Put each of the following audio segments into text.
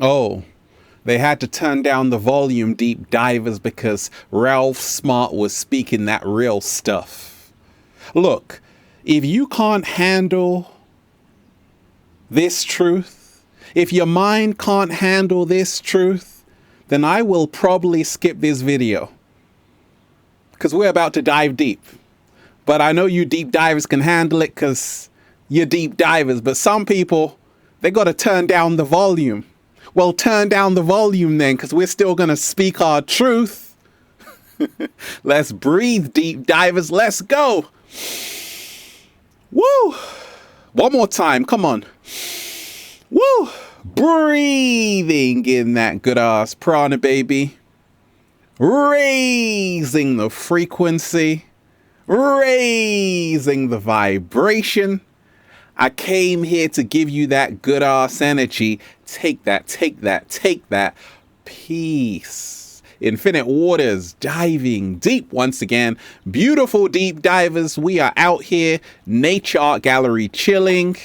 Oh, they had to turn down the volume, deep divers, because Ralph Smart was speaking that real stuff. Look, if you can't handle this truth, if your mind can't handle this truth, then I will probably skip this video, because we're about to dive deep. But I know you deep divers can handle it because you're deep divers. But some people, they got to turn down the volume. Well, turn down the volume then, because we're still going to speak our truth. Let's breathe, deep divers. Let's go. Woo. One more time. Come on. Woo. Breathing in that good ass prana, baby. Raising the frequency. Raising the vibration. I came here to give you that good ass energy. Take that, take that, take that. Peace. Infinite waters, diving deep once again. Beautiful deep divers. We are out here, nature art gallery chilling.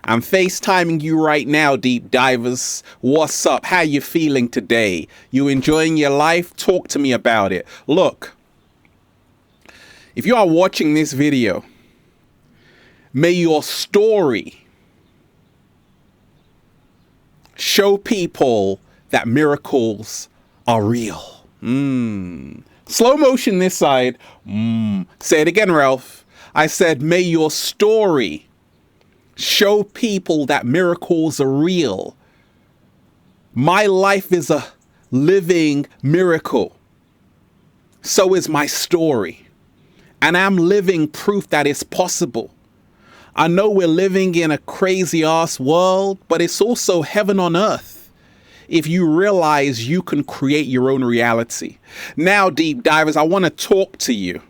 I'm FaceTiming you right now, deep divers. What's up? How you feeling today? You enjoying your life? Talk to me about it. Look, if you are watching this video, may your story show people that miracles are real. Slow motion this side. Say it again, Ralph. I said, may your story show people that miracles are real. My life is a living miracle. So is my story. And I'm living proof that it's possible. I know we're living in a crazy ass world, but it's also heaven on earth if you realize you can create your own reality. Now, deep divers, I want to talk to you.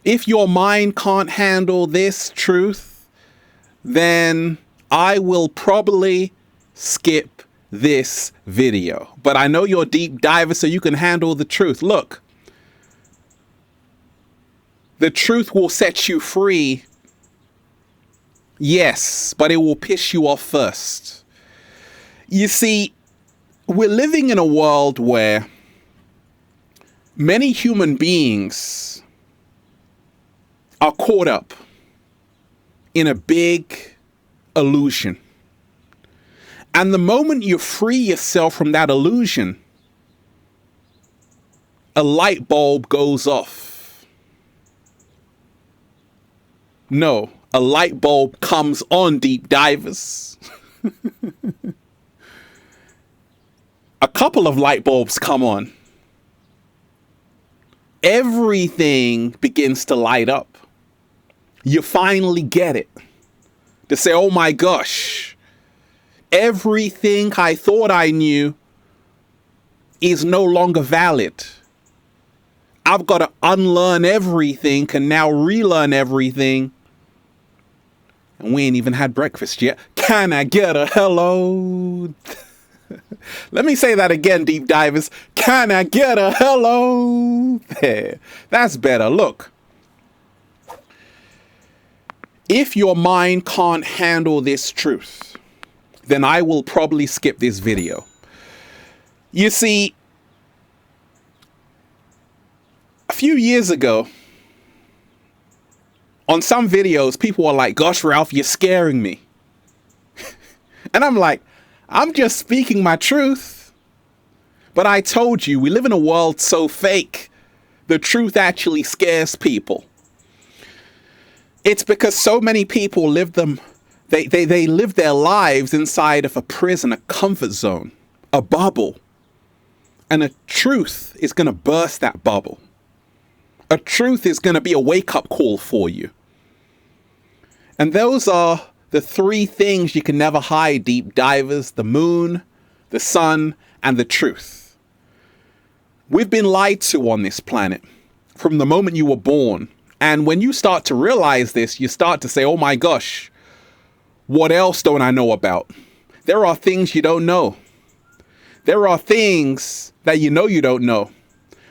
If your mind can't handle this truth, then I will probably skip this video. But I know you're deep divers, so you can handle the truth. Look, the truth will set you free. Yes, but it will piss you off first. You see, we're living in a world where many human beings are caught up in a big illusion. And the moment you free yourself from that illusion, a light bulb goes off. No, a light bulb comes on, deep divers. A couple of light bulbs come on. Everything begins to light up. You finally get it. To say, oh my gosh, everything I thought I knew is no longer valid. I've got to unlearn everything, can now relearn everything. And we ain't even had breakfast yet. Can I get a hello? Let me say that again, deep divers. Can I get a hello? There. That's better. Look. If your mind can't handle this truth, then I will probably skip this video. You see, a few years ago, on some videos, people were like, gosh, Ralph, you're scaring me. And I'm like, I'm just speaking my truth. But I told you, we live in a world so fake, the truth actually scares people. It's because so many people live they live their lives inside of a prison, a comfort zone, a bubble. And a truth is going to burst that bubble. A truth is going to be a wake-up call for you. And those are the three things you can never hide, deep divers: the moon, the sun, and the truth. We've been lied to on this planet from the moment you were born. And when you start to realize this, you start to say, oh my gosh, what else don't I know about? There are things you don't know. There are things that you know you don't know.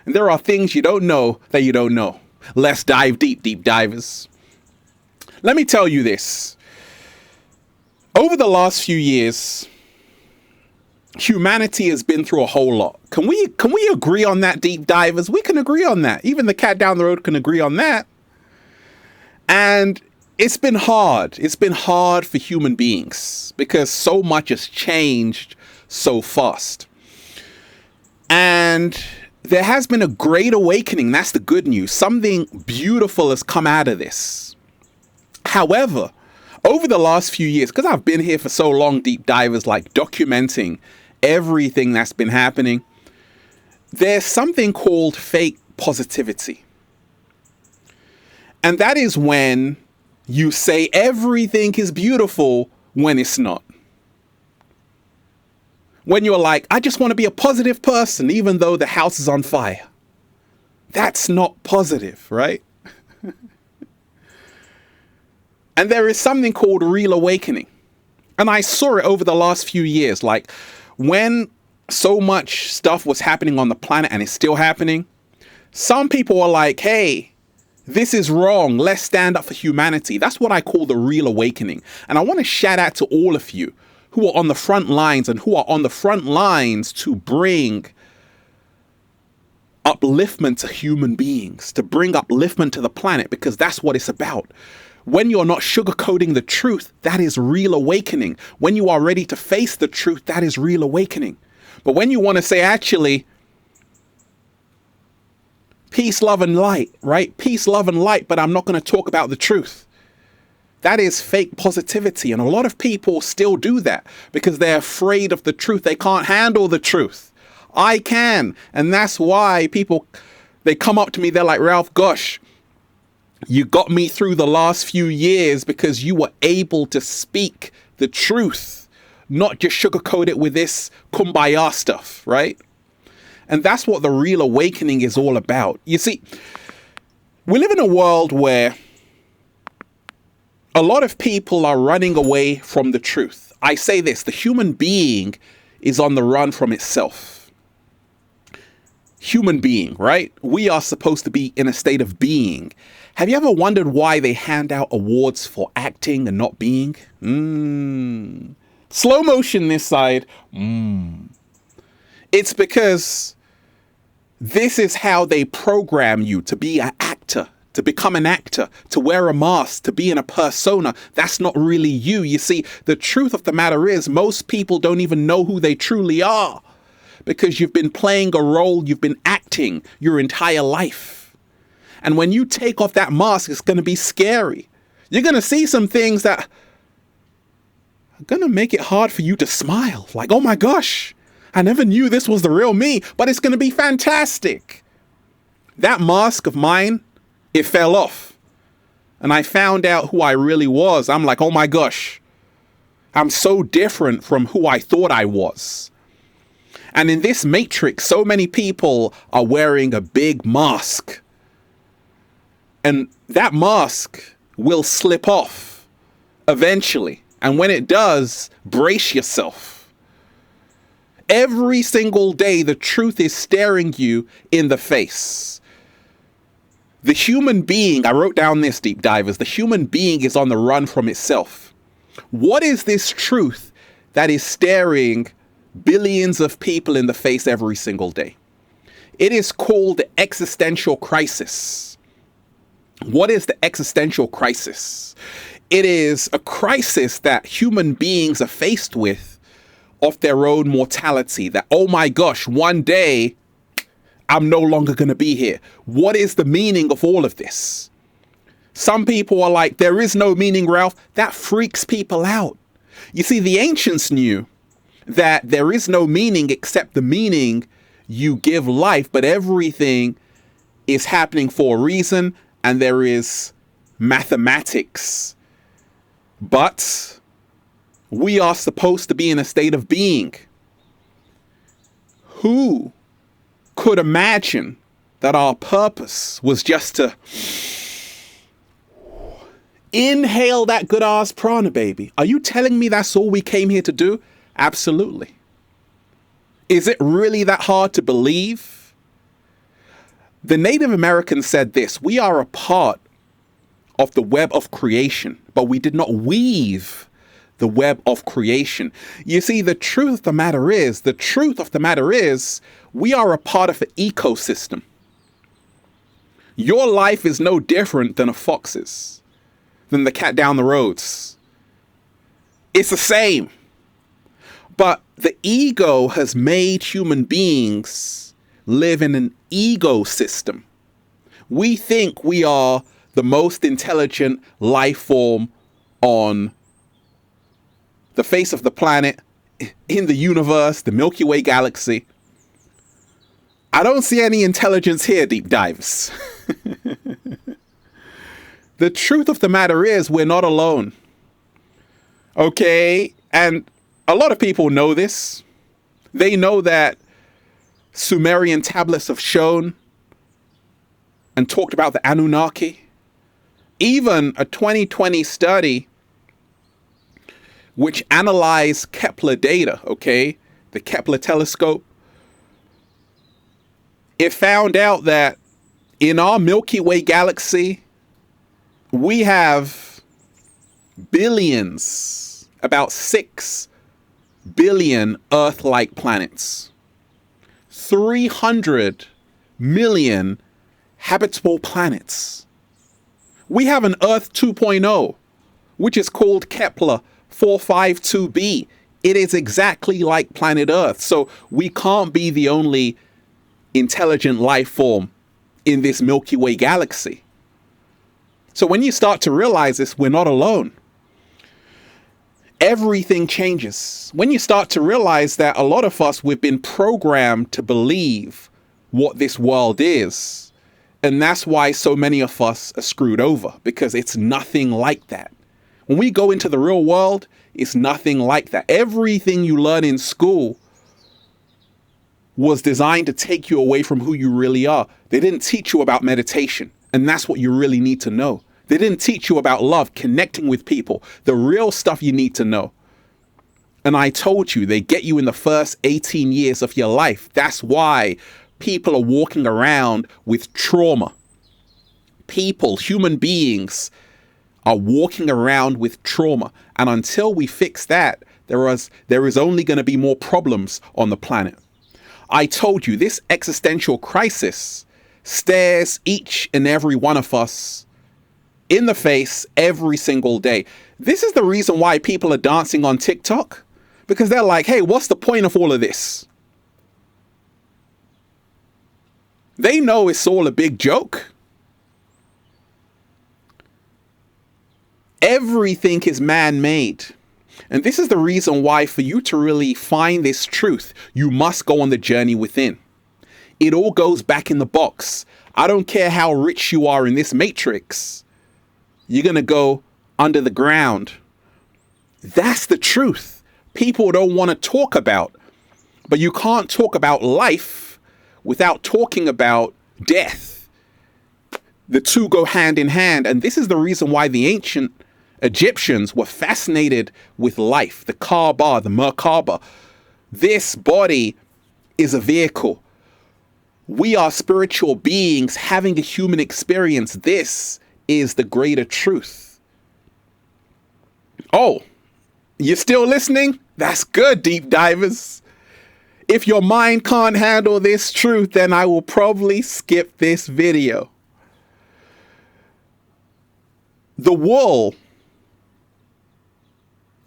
And there are things you don't know that you don't know. Let's dive deep, deep divers. Let me tell you this. Over the last few years, humanity has been through a whole lot. Can we agree on that, deep divers? We can agree on that. Even the cat down the road can agree on that. And it's been hard. It's been hard for human beings because so much has changed so fast. And there has been a great awakening. That's the good news. Something beautiful has come out of this. However, over the last few years, because I've been here for so long, deep divers, like documenting everything that's been happening, there's something called fake positivity. And that is when you say everything is beautiful when it's not. When you're like, I just want to be a positive person, even though the house is on fire. That's not positive, right? And there is something called real awakening. And I saw it over the last few years. Like when so much stuff was happening on the planet and it's still happening, some people are like, hey, this is wrong. Let's stand up for humanity. That's what I call the real awakening. And I want to shout out to all of you who are on the front lines and who are on the front lines to bring upliftment to human beings, to bring upliftment to the planet, because that's what it's about. When you're not sugarcoating the truth, that is real awakening. When you are ready to face the truth, that is real awakening. But when you want to say, actually, peace, love, and light, right? Peace, love, and light, but I'm not going to talk about the truth. That is fake positivity. And a lot of people still do that because they're afraid of the truth. They can't handle the truth. I can. And that's why people, they come up to me, they're like, Ralph, gosh, you got me through the last few years because you were able to speak the truth, not just sugarcoat it with this kumbaya stuff, right? And that's what the real awakening is all about. You see, we live in a world where a lot of people are running away from the truth. I say this, the human being is on the run from itself. Human being, right? We are supposed to be in a state of being. Have you ever wondered why they hand out awards for acting and not being? Slow motion this side. It's because this is how they program you to be an actor, to become an actor, to wear a mask, to be in a persona. That's not really you. You see, the truth of the matter is most people don't even know who they truly are because you've been playing a role, you've been acting your entire life. And when you take off that mask, it's going to be scary. You're going to see some things that are going to make it hard for you to smile. Like, oh my gosh, I never knew this was the real me, but it's going to be fantastic. That mask of mine, it fell off. And I found out who I really was. I'm like, oh my gosh, I'm so different from who I thought I was. And in this matrix, so many people are wearing a big mask. And that mask will slip off eventually. And when it does, brace yourself. Every single day, the truth is staring you in the face. The human being, I wrote down this, deep divers, the human being is on the run from itself. What is this truth that is staring billions of people in the face every single day? It is called the existential crisis. What is the existential crisis? It is a crisis that human beings are faced with of their own mortality. That, oh my gosh, one day I'm no longer going to be here. What is the meaning of all of this? Some people are like, there is no meaning, Ralph. That freaks people out. You see, the ancients knew that there is no meaning except the meaning you give life, but everything is happening for a reason, and there is mathematics. But we are supposed to be in a state of being. Who could imagine that our purpose was just to inhale that good ass prana, baby? Are you telling me that's all we came here to do? Absolutely. Is it really that hard to believe? The Native Americans said this: we are a part of the web of creation, but we did not weave the web of creation. You see, the truth of the matter is, we are a part of an ecosystem. Your life is no different than a fox's, than the cat down the road's. It's the same. But the ego has made human beings live in an ecosystem. We think we are the most intelligent life form on the face of the planet, in the universe, the Milky Way galaxy. I don't see any intelligence here, deep divers. The truth of the matter is, we're not alone. Okay? And a lot of people know this. They know that Sumerian tablets have shown and talked about the Anunnaki. Even a 2020 study which analyzed Kepler data, okay, the Kepler telescope, it found out that in our Milky Way galaxy, we have billions, about 6 billion Earth-like planets, 300 million habitable planets. We have an Earth 2.0, which is called Kepler 452b. It is exactly like planet Earth. So we can't be the only intelligent life form in this Milky Way galaxy. So when you start to realize this, we're not alone. Everything changes. When you start to realize that a lot of us, we've been programmed to believe what this world is. And that's why so many of us are screwed over, because it's nothing like that. When we go into the real world, it's nothing like that. Everything you learn in school was designed to take you away from who you really are. They didn't teach you about meditation, and that's what you really need to know. They didn't teach you about love, connecting with people, the real stuff you need to know. And I told you, they get you in the first 18 years of your life. That's why people are walking around with trauma. People, human beings, are walking around with trauma. And until we fix that, there is only going to be more problems on the planet. I told you, this existential crisis stares each and every one of us in the face every single day. This is the reason why people are dancing on TikTok, because they're like, hey, what's the point of all of this? They know it's all a big joke. Everything is man-made. And this is the reason why, for you to really find this truth, you must go on the journey within. It all goes back in the box. I don't care how rich you are in this matrix. You're going to go under the ground. That's the truth. People don't want to talk about. But you can't talk about life without talking about death. The two go hand in hand. And this is the reason why the ancient Egyptians were fascinated with life, the Kaaba, the Merkaba. This body is a vehicle. We are spiritual beings having a human experience. This is the greater truth. Oh, you're still listening? That's good, deep divers. If your mind can't handle this truth, then I will probably skip this video. The wool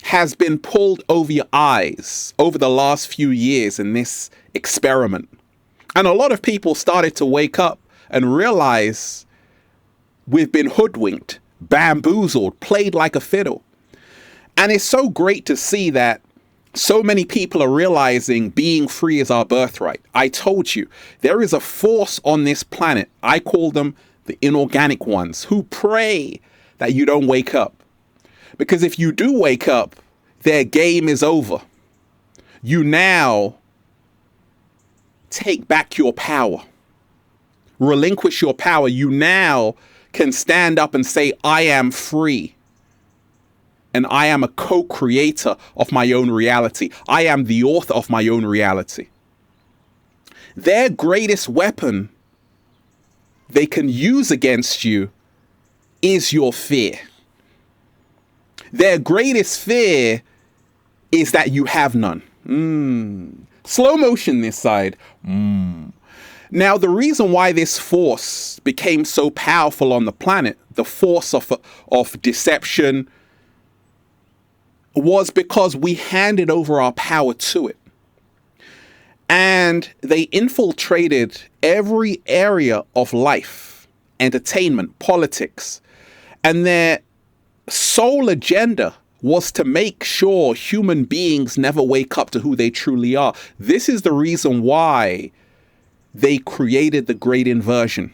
has been pulled over your eyes over the last few years in this experiment. And a lot of people started to wake up and realize we've been hoodwinked, bamboozled, played like a fiddle. And it's so great to see that so many people are realizing being free is our birthright. I told you, there is a force on this planet, I call them the inorganic ones, who pray that you don't wake up. Because if you do wake up, their game is over. You now take back your power. Relinquish your power. You now can stand up and say, I am free. And I am a co-creator of my own reality. I am the author of my own reality. Their greatest weapon they can use against you is your fear. Their greatest fear is that you have none. Slow motion this side. Now, the reason why this force became so powerful on the planet, the force of deception, was because we handed over our power to it. And they infiltrated every area of life, entertainment, politics, and their sole agenda was to make sure human beings never wake up to who they truly are. This is the reason why they created the great inversion.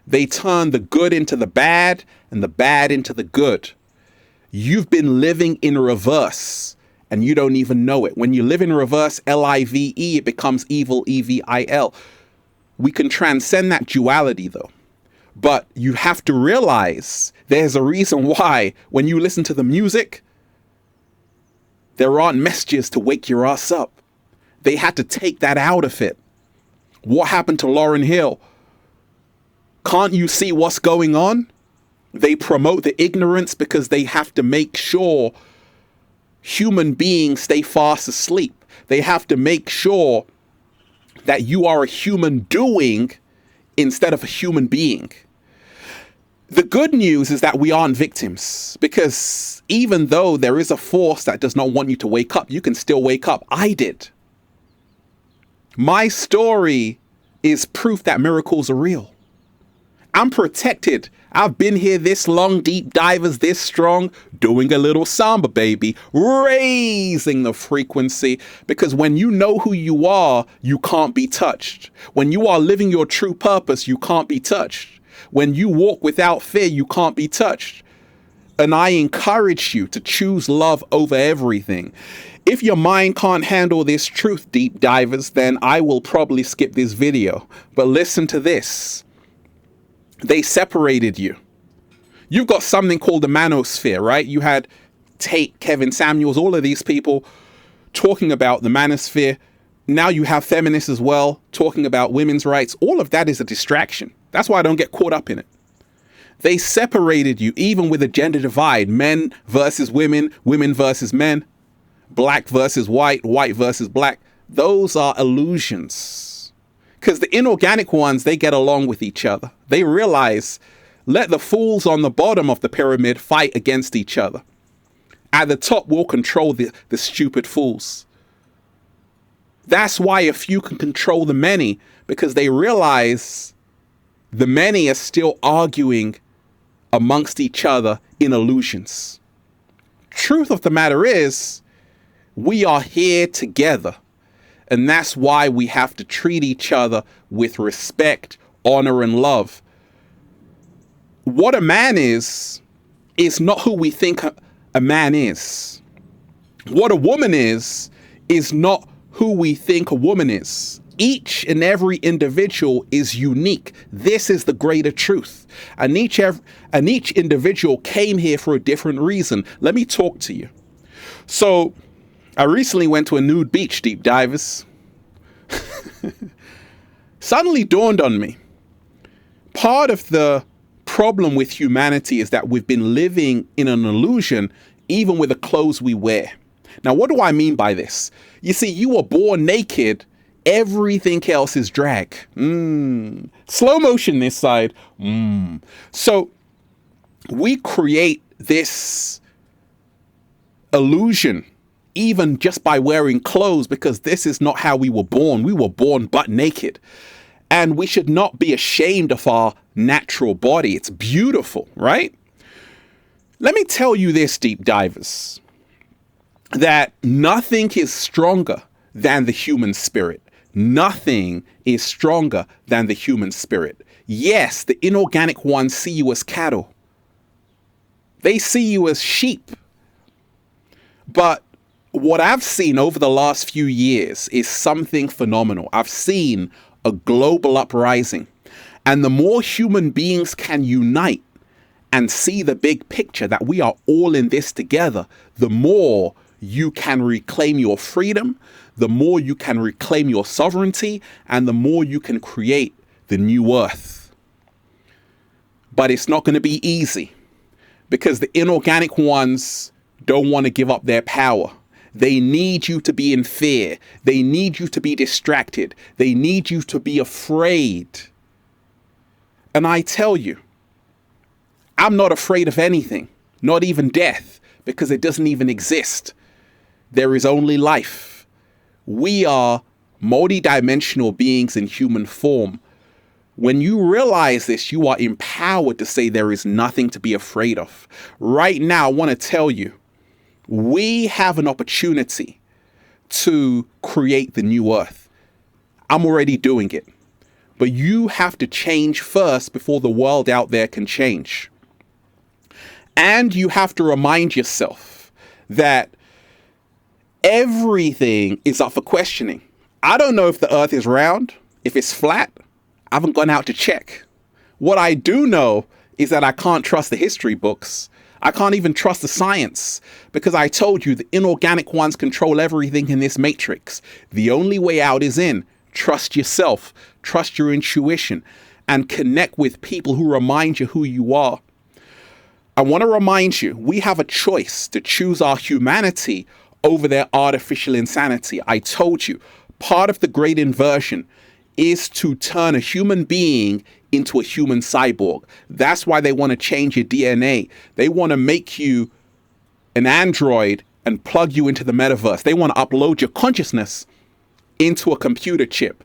They turned the good into the bad and the bad into the good. You've been living in reverse and you don't even know it. When you live in reverse, L-I-V-E, it becomes evil, E-V-I-L. We can transcend that duality though. But you have to realize there's a reason why when you listen to the music, there aren't messages to wake your ass up. They had to take that out of it. What happened to Lauryn Hill? Can't you see what's going on? They promote the ignorance because they have to make sure human beings stay fast asleep. They have to make sure that you are a human doing instead of a human being. The good news is that we aren't victims, because even though there is a force that does not want you to wake up, you can still wake up. I did. My story is proof that miracles are real. I'm protected. I've been here this long, deep divers this strong, doing a little samba, baby, raising the frequency, because when you know who you are, you can't be touched. When you are living your true purpose, you can't be touched. When you walk without fear, you can't be touched. And I encourage you to choose love over everything. If your mind can't handle this truth, deep divers, then I will probably skip this video. But listen to this. They separated you. You've got something called the manosphere, right? You had Tate, Kevin Samuels, all of these people talking about the manosphere. Now you have feminists as well talking about women's rights. All of that is a distraction. That's why I don't get caught up in it. They separated you, even with a gender divide, men versus women, women versus men, black versus white, white versus black. Those are illusions. Because the inorganic ones, they get along with each other. They realize, let the fools on the bottom of the pyramid fight against each other. At the top, we'll control the stupid fools. That's why a few can control the many, because they realize the many are still arguing amongst each other in illusions. Truth of the matter is, we are here together. And that's why we have to treat each other with respect, honor, and love. What a man is not who we think a man is. What a woman is not who we think a woman is. Each and every individual is unique. This is the greater truth. And each individual came here for a different reason. Let me talk to you. So, I recently went to a nude beach, deep divers. Suddenly dawned on me. Part of the problem with humanity is that we've been living in an illusion, even with the clothes we wear. Now, what do I mean by this? You see, you were born naked. Everything else is drag. Slow motion this side. So we create this illusion even just by wearing clothes, because this is not how we were born. We were born butt naked. And we should not be ashamed of our natural body. It's beautiful, right? Let me tell you this, deep divers, that nothing is stronger than the human spirit. Nothing is stronger than the human spirit. Yes, the inorganic ones see you as cattle. They see you as sheep. But what I've seen over the last few years is something phenomenal. I've seen a global uprising. And the more human beings can unite and see the big picture that we are all in this together, the more you can reclaim your freedom, the more you can reclaim your sovereignty, and the more you can create the new earth. But it's not going to be easy, because the inorganic ones don't want to give up their power. They need you to be in fear. They need you to be distracted. They need you to be afraid. And I tell you, I'm not afraid of anything, not even death, because it doesn't even exist. There is only life. We are multidimensional beings in human form. When you realize this, you are empowered to say there is nothing to be afraid of. Right now, I want to tell you, we have an opportunity to create the new earth. I'm already doing it. But you have to change first before the world out there can change. And you have to remind yourself that everything is up for questioning. I don't know if the earth is round, if it's flat. I haven't gone out to check. What I do know is that I can't trust the history books. I can't even trust the science, because I told you the inorganic ones control everything in this matrix. The only way out is in. Trust yourself, trust your intuition, and connect with people who remind you who you are. I want to remind you, we have a choice to choose our humanity over their artificial insanity. I told you, part of the great inversion is to turn a human being into a human cyborg. That's why they want to change your DNA. They want to make you an android and plug you into the metaverse. They want to upload your consciousness into a computer chip.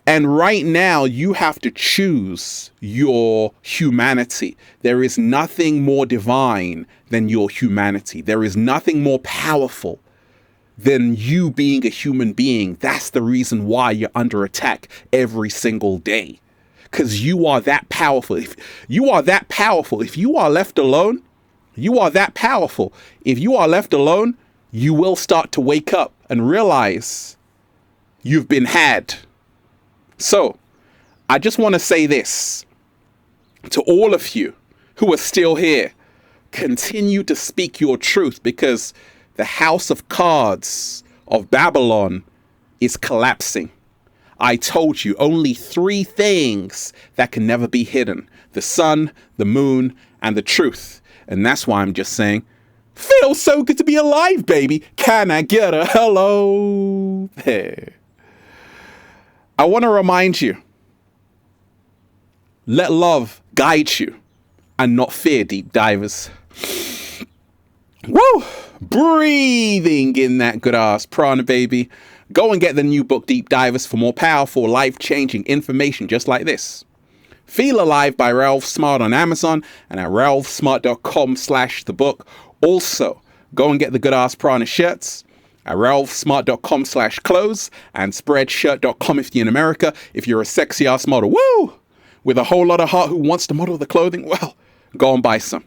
And right now, you have to choose your humanity. There is nothing more divine than your humanity. There is nothing more powerful than you being a human being. That's the reason why you're under attack every single day. Because you are that powerful. If you are that powerful, if you are left alone, you are that powerful. If you are left alone, you will start to wake up and realize you've been had. So, I just want to say this to all of you who are still here. Continue to speak your truth, because the house of cards of Babylon is collapsing. I told you only 3 things that can never be hidden: the sun, the moon, and the truth. And that's why I'm just saying, feels so good to be alive, baby. Can I get a hello there? I want to remind you, let love guide you and not fear, deep divers. Woo! Breathing in that good ass prana, baby. Go and get the new book, Deep Divers, for more powerful, life-changing information just like this. Feel Alive by Ralph Smart on Amazon and at ralphsmart.com/the book. Also, go and get the good ass prana shirts at ralphsmart.com/clothes and spreadshirt.com if you're in America. If you're a sexy ass model, woo, with a whole lot of heart who wants to model the clothing, well, go and buy some.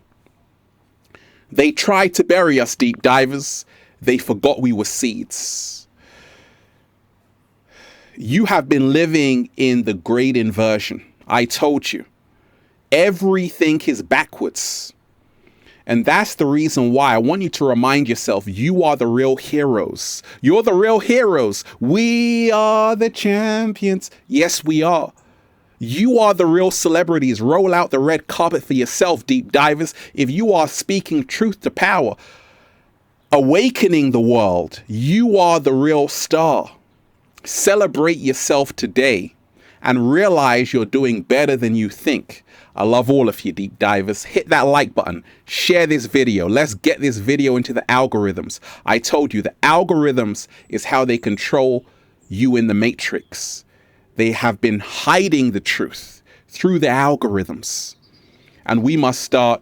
They tried to bury us, deep divers. They forgot we were seeds. You have been living in the great inversion. I told you, everything is backwards. And that's the reason why I want you to remind yourself, you are the real heroes. You're the real heroes. We are the champions. Yes, we are. You are the real celebrities. Roll out the red carpet for yourself, deep divers. If you are speaking truth to power, awakening the world, you are the real star. Celebrate yourself today and realize you're doing better than you think. I love all of you, deep divers. Hit that like button. Share this video. Let's get this video into the algorithms. I told you, the algorithms is how they control you in the matrix. They have been hiding the truth through the algorithms. And we must start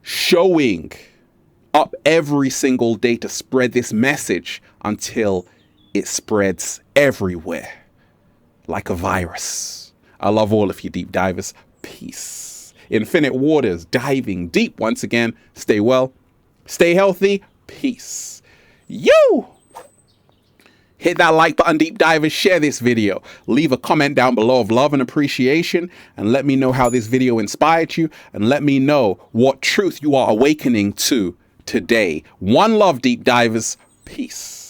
showing up every single day to spread this message until it spreads everywhere like a virus. I love all of you, deep divers. Peace. Infinite waters, diving deep once again. Stay well, stay healthy. Peace. You! Hit that like button, deep divers. Share this video. Leave a comment down below of love and appreciation, and let me know how this video inspired you, and let me know what truth you are awakening to today. One love, deep divers. Peace.